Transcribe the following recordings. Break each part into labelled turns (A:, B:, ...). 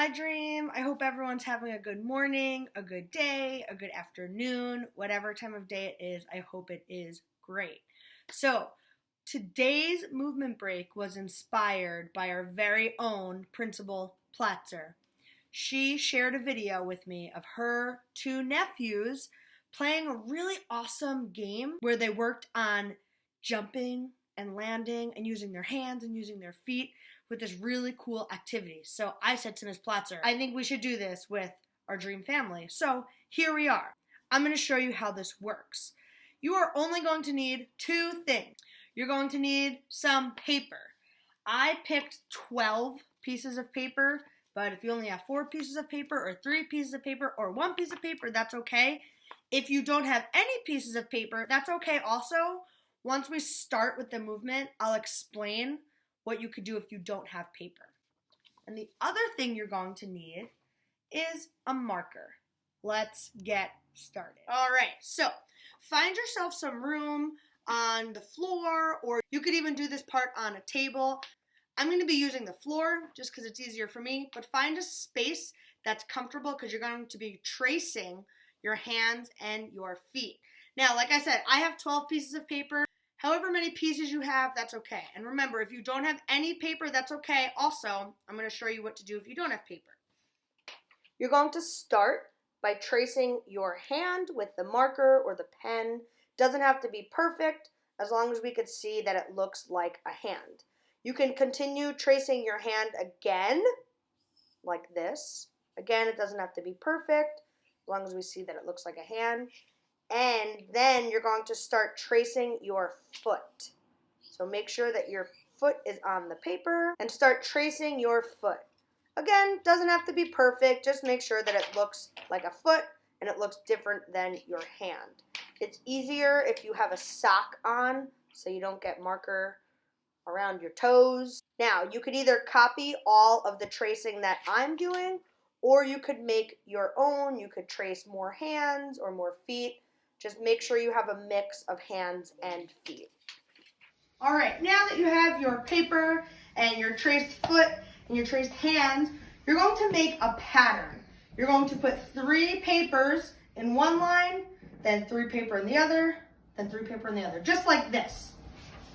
A: Hi Dream, I hope everyone's having a good morning, a good day, a good afternoon, whatever time of day it is, I hope it is great. So, today's movement break was inspired by our very own Principal Platzer. She shared a video with me of her two nephews playing a really awesome game where they worked on jumping and landing and using their hands and using their feet with this really cool activity. So I said to Ms. Platzer, I think we should do this with our Dream family. So here we are. I'm going to show you how this works. You are only going to need two things. You're going to need some paper. I picked 12 pieces of paper, but if you only have 4 pieces of paper or 3 pieces of paper or 1 piece of paper, that's okay. If you don't have any pieces of paper, that's okay also. Once we start with the movement, I'll explain what you could do if you don't have paper. And the other thing you're going to need is a marker. Let's get started. All right, so find yourself some room on the floor, or you could even do this part on a table. I'm going to be using the floor just because it's easier for me, but find a space that's comfortable because you're going to be tracing your hands and your feet. Now, like I said, I have 12 pieces of paper. However many pieces you have, that's okay. And remember, if you don't have any paper, that's okay. Also, I'm going to show you what to do if you don't have paper. You're going to start by tracing your hand with the marker or the pen. Doesn't have to be perfect, as long as we could see that it looks like a hand. You can continue tracing your hand again, like this. Again, it doesn't have to be perfect, as long as we see that it looks like a hand. And then you're going to start tracing your foot. So make sure that your foot is on the paper and start tracing your foot. Again, doesn't have to be perfect. Just make sure that it looks like a foot and it looks different than your hand. It's easier if you have a sock on so you don't get marker around your toes. Now, you could either copy all of the tracing that I'm doing, or you could make your own. You could trace more hands or more feet. Just make sure you have a mix of hands and feet. All right, now that you have your paper and your traced foot and your traced hands, you're going to make a pattern. You're going to put 3 papers in one line, then 3 paper in the other, then 3 paper in the other, just like this.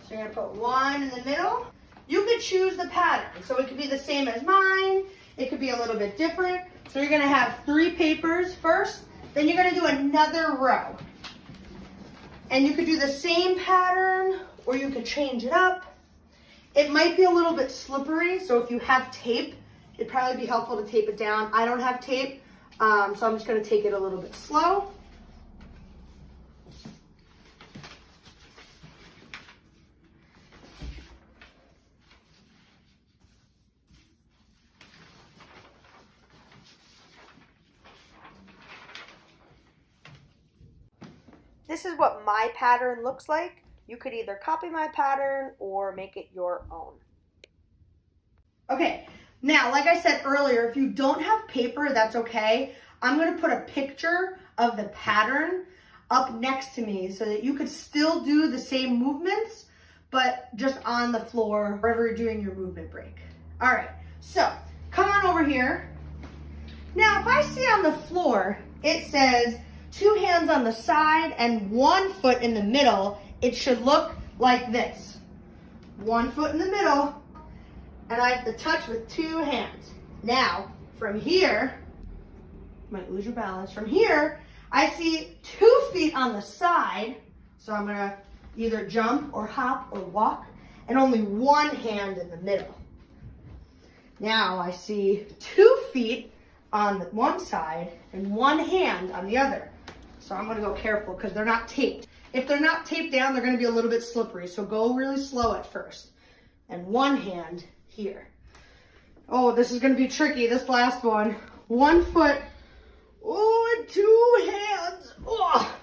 A: So you're gonna put 1 in the middle. You could choose the pattern. So it could be the same as mine. It could be a little bit different. So you're gonna have 3 papers first, then you're gonna do another row. And you could do the same pattern, or you could change it up. It might be a little bit slippery, so if you have tape, it'd probably be helpful to tape it down. I don't have tape, so I'm just gonna take it a little bit slow. This is what my pattern looks like. You could either copy my pattern or make it your own. Okay, now, like I said earlier, if you don't have paper, that's okay. I'm gonna put a picture of the pattern up next to me so that you could still do the same movements, but just on the floor, wherever you're doing your movement break. All right, so come on over here. Now, if I see on the floor, it says 2 hands on the side and 1 foot in the middle, it should look like this. 1 foot in the middle, and I have to touch with 2 hands. Now, from here, you might lose your balance. From here, I see 2 feet on the side, so I'm gonna either jump or hop or walk, and only 1 hand in the middle. Now I see 2 feet on the one side and 1 hand on the other. So I'm gonna go careful because they're not taped. If they're not taped down, they're gonna be a little bit slippery. So go really slow at first. And 1 hand here. Oh, this is gonna be tricky, this last one. 1 foot, oh, and 2 hands. Oh.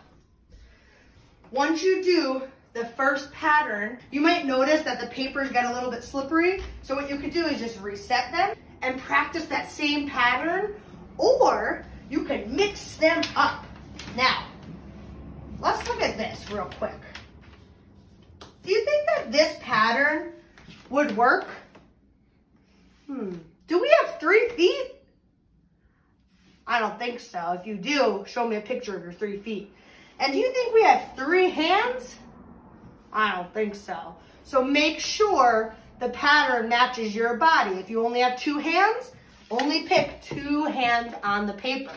A: Once you do the first pattern, you might notice that the papers get a little bit slippery. So what you could do is just reset them and practice that same pattern, or you can mix them up. Now, let's look at this real quick. Do you think that this pattern would work? Do we have 3 feet? I don't think so. If you do, show me a picture of your 3 feet. And do you think we have 3 hands? I don't think so. So make sure the pattern matches your body. If you only have 2 hands, only pick 2 hands on the paper.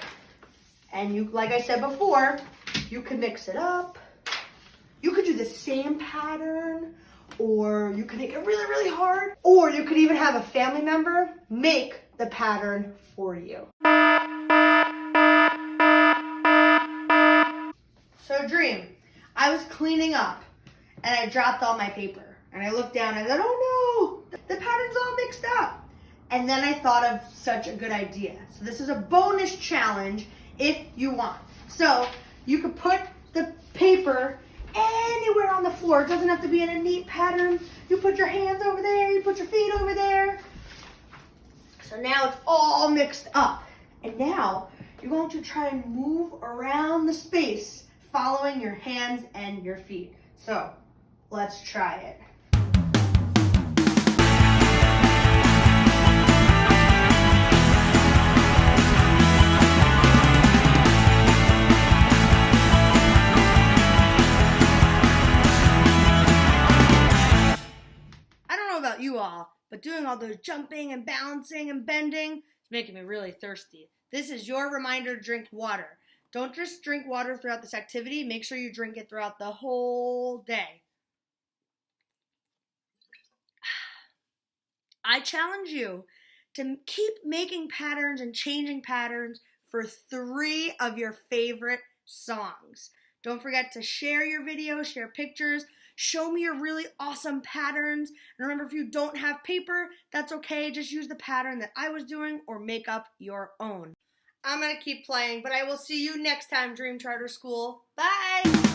A: And you, like I said before, you can mix it up. You could do the same pattern, or you could make it really, really hard, or you could even have a family member make the pattern for you. So Dream, I was cleaning up and I dropped all my paper. And I looked down and I thought, oh no, the pattern's all mixed up. And then I thought of such a good idea. So this is a bonus challenge if you want. So you could put the paper anywhere on the floor. It doesn't have to be in a neat pattern. You put your hands over there, you put your feet over there. So now it's all mixed up. And now you're going to try and move around the space following your hands and your feet. So let's try it. I don't know about you all, but doing all those jumping and balancing and bending is making me really thirsty. This is your reminder to drink water. Don't just drink water throughout this activity. Make sure you drink it throughout the whole day. I challenge you to keep making patterns and changing patterns for 3 of your favorite songs. Don't forget to share your videos, share pictures, show me your really awesome patterns. And remember, if you don't have paper, that's okay. Just use the pattern that I was doing or make up your own. I'm going to keep playing, but I will see you next time, Dream Charter School. Bye!